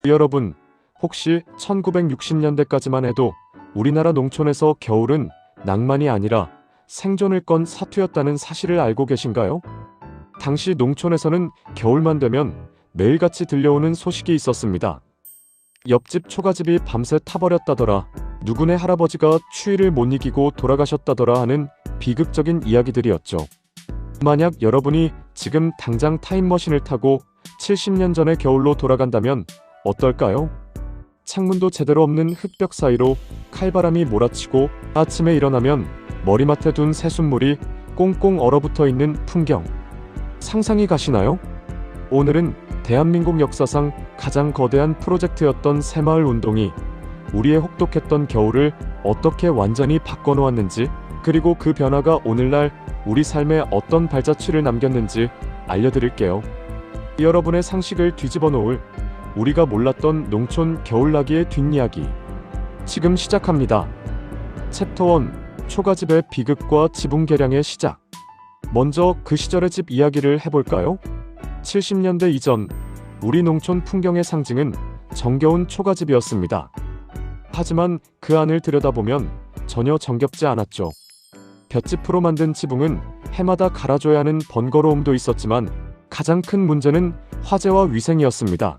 여러분, 혹시 1960년대까지만 해도 우리나라 농촌에서 겨울은 낭만이 아니라 생존을 건 사투였다는 사실을 알고 계신가요? 당시 농촌에서는 겨울만 되면 매일같이 들려오는 소식이 있었습니다. 옆집 초가집이 밤새 타버렸다더라, 누구네 할아버지가 추위를 못 이기고 돌아가셨다더라 하는 비극적인 이야기들이었죠. 만약 여러분이 지금 당장 타임머신을 타고 70년 전의 겨울로 돌아간다면 어떨까요? 창문도 제대로 없는 흙벽 사이로 칼바람이 몰아치고 아침에 일어나면 머리맡에 둔 새순물이 꽁꽁 얼어붙어 있는 풍경. 상상이 가시나요? 오늘은 대한민국 역사상 가장 거대한 프로젝트였던 새마을 운동이 우리의 혹독했던 겨울을 어떻게 완전히 바꿔놓았는지, 그리고 그 변화가 오늘날 우리 삶에 어떤 발자취를 남겼는지 알려드릴게요. 여러분의 상식을 뒤집어 놓을 우리가 몰랐던 농촌 겨울나기의 뒷이야기, 지금 시작합니다. 챕터 1, 초가집의 비극과 지붕 개량의 시작. 먼저 그 시절의 집 이야기를 해볼까요? 70년대 이전, 우리 농촌 풍경의 상징은 정겨운 초가집이었습니다. 하지만 그 안을 들여다보면 전혀 정겹지 않았죠. 볏짚으로 만든 지붕은 해마다 갈아줘야 하는 번거로움도 있었지만 가장 큰 문제는 화재와 위생이었습니다.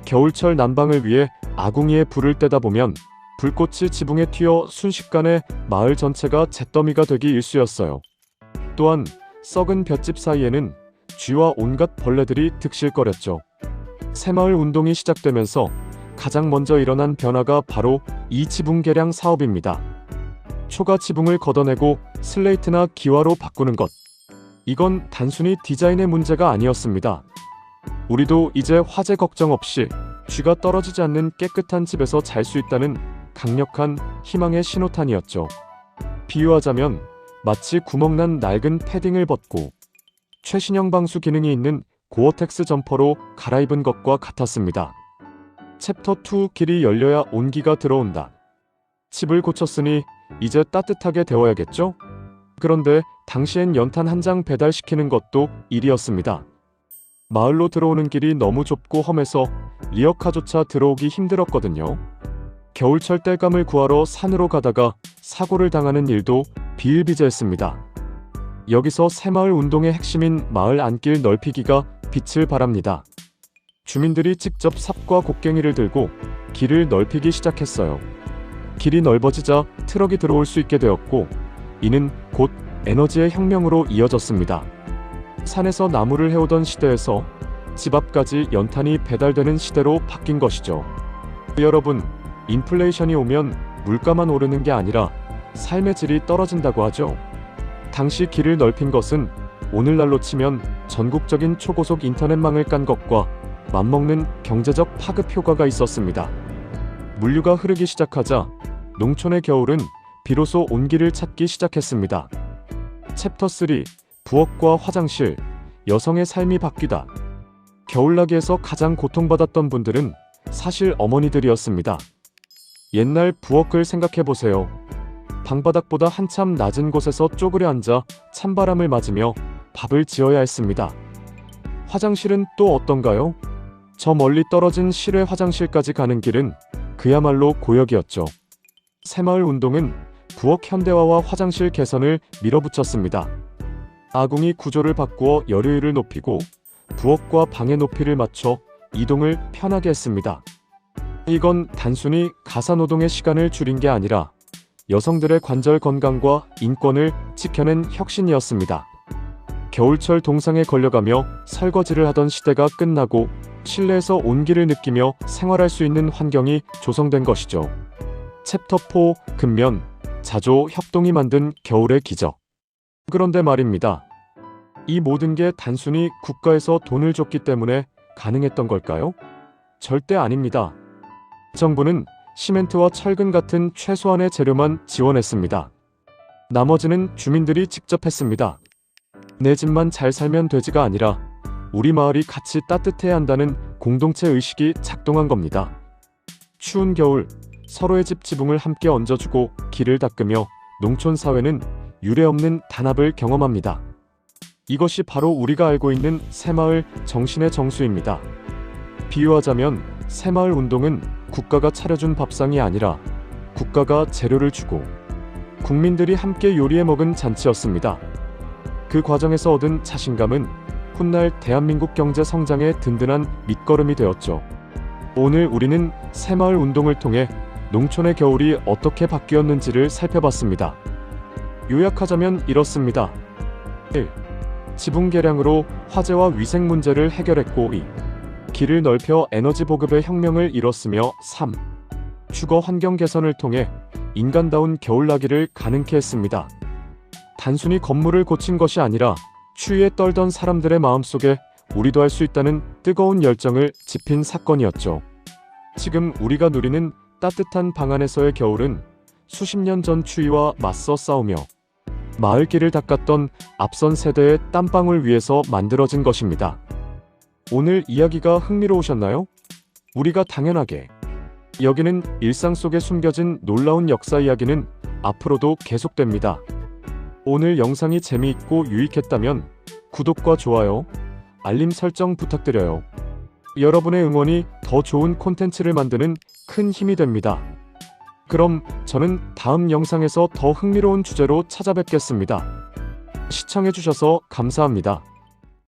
겨울철 난방을 위해 아궁이에 불을 떼다 보면 불꽃이 지붕에 튀어 순식간에 마을 전체가 잿더미가 되기 일쑤였어요. 또한 썩은 볏짚 사이에는 쥐와 온갖 벌레들이 득실거렸죠. 새마을 운동이 시작되면서 가장 먼저 일어난 변화가 바로 이 지붕 개량 사업입니다. 초가 지붕을 걷어내고 슬레이트나 기와로 바꾸는 것. 이건 단순히 디자인의 문제가 아니었습니다. 우리도 이제 화재 걱정 없이 쥐가 떨어지지 않는 깨끗한 집에서 잘 수 있다는 강력한 희망의 신호탄이었죠. 비유하자면 마치 구멍난 낡은 패딩을 벗고 최신형 방수 기능이 있는 고어텍스 점퍼로 갈아입은 것과 같았습니다. 챕터 2, 길이 열려야 온기가 들어온다. 집을 고쳤으니 이제 따뜻하게 데워야겠죠? 그런데 당시엔 연탄 한 장 배달시키는 것도 일이었습니다. 마을로 들어오는 길이 너무 좁고 험해서 리어카조차 들어오기 힘들었거든요. 겨울철 땔감을 구하러 산으로 가다가 사고를 당하는 일도 비일비재했습니다. 여기서 새마을 운동의 핵심인 마을 안길 넓히기가 빛을 발합니다. 주민들이 직접 삽과 곡괭이를 들고 길을 넓히기 시작했어요. 길이 넓어지자 트럭이 들어올 수 있게 되었고, 이는 곧 에너지의 혁명으로 이어졌습니다. 산에서 나무를 해오던 시대에서 집 앞까지 연탄이 배달되는 시대로 바뀐 것이죠. 여러분, 인플레이션이 오면 물가만 오르는 게 아니라 삶의 질이 떨어진다고 하죠. 당시 길을 넓힌 것은 오늘날로 치면 전국적인 초고속 인터넷망을 깐 것과 맞먹는 경제적 파급 효과가 있었습니다. 물류가 흐르기 시작하자 농촌의 겨울은 비로소 온기를 찾기 시작했습니다. 챕터 3, 부엌과 화장실, 여성의 삶이 바뀌다. 겨울나기에서 가장 고통받았던 분들은 사실 어머니들이었습니다. 옛날 부엌을 생각해보세요. 방바닥보다 한참 낮은 곳에서 쪼그려 앉아 찬바람을 맞으며 밥을 지어야 했습니다. 화장실은 또 어떤가요? 저 멀리 떨어진 실외 화장실까지 가는 길은 그야말로 고역이었죠. 새마을 운동은 부엌 현대화와 화장실 개선을 밀어붙였습니다. 아궁이 구조를 바꾸어 열효율을 높이고 부엌과 방의 높이를 맞춰 이동을 편하게 했습니다. 이건 단순히 가사노동의 시간을 줄인 게 아니라 여성들의 관절 건강과 인권을 지켜낸 혁신이었습니다. 겨울철 동상에 걸려가며 설거지를 하던 시대가 끝나고 실내에서 온기를 느끼며 생활할 수 있는 환경이 조성된 것이죠. 챕터 4, 근면, 자조, 협동이 만든 겨울의 기적. 그런데 말입니다. 이 모든 게 단순히 국가에서 돈을 줬기 때문에 가능했던 걸까요? 절대 아닙니다. 정부는 시멘트와 철근 같은 최소한의 재료만 지원했습니다. 나머지는 주민들이 직접 했습니다. 내 집만 잘 살면 되지가 아니라 우리 마을이 같이 따뜻해야 한다는 공동체 의식이 작동한 겁니다. 추운 겨울, 서로의 집 지붕을 함께 얹어주고 길을 닦으며 농촌 사회는 유례없는 단합을 경험합니다. 이것이 바로 우리가 알고 있는 새마을 정신의 정수입니다. 비유하자면 새마을 운동은 국가가 차려준 밥상이 아니라 국가가 재료를 주고 국민들이 함께 요리해 먹은 잔치였습니다. 그 과정에서 얻은 자신감은 훗날 대한민국 경제 성장의 든든한 밑거름이 되었죠. 오늘 우리는 새마을 운동을 통해 농촌의 겨울이 어떻게 바뀌었는지를 살펴봤습니다. 요약하자면 이렇습니다. 1. 지붕 개량으로 화재와 위생 문제를 해결했고 2. 길을 넓혀 에너지 보급의 혁명을 이뤘으며 3. 주거 환경 개선을 통해 인간다운 겨울나기를 가능케 했습니다. 단순히 건물을 고친 것이 아니라 추위에 떨던 사람들의 마음속에 우리도 할 수 있다는 뜨거운 열정을 지핀 사건이었죠. 지금 우리가 누리는 따뜻한 방 안에서의 겨울은 수십 년 전 추위와 맞서 싸우며 마을길을 닦았던 앞선 세대의 땀방울 위에서 만들어진 것입니다. 오늘 이야기가 흥미로우셨나요? 우리가 당연하게 여기는 일상 속에 숨겨진 놀라운 역사 이야기는 앞으로도 계속됩니다. 오늘 영상이 재미있고 유익했다면 구독과 좋아요, 알림 설정 부탁드려요. 여러분의 응원이 더 좋은 콘텐츠를 만드는 큰 힘이 됩니다. 그럼 저는 다음 영상에서 더 흥미로운 주제로 찾아뵙겠습니다. 시청해주셔서 감사합니다.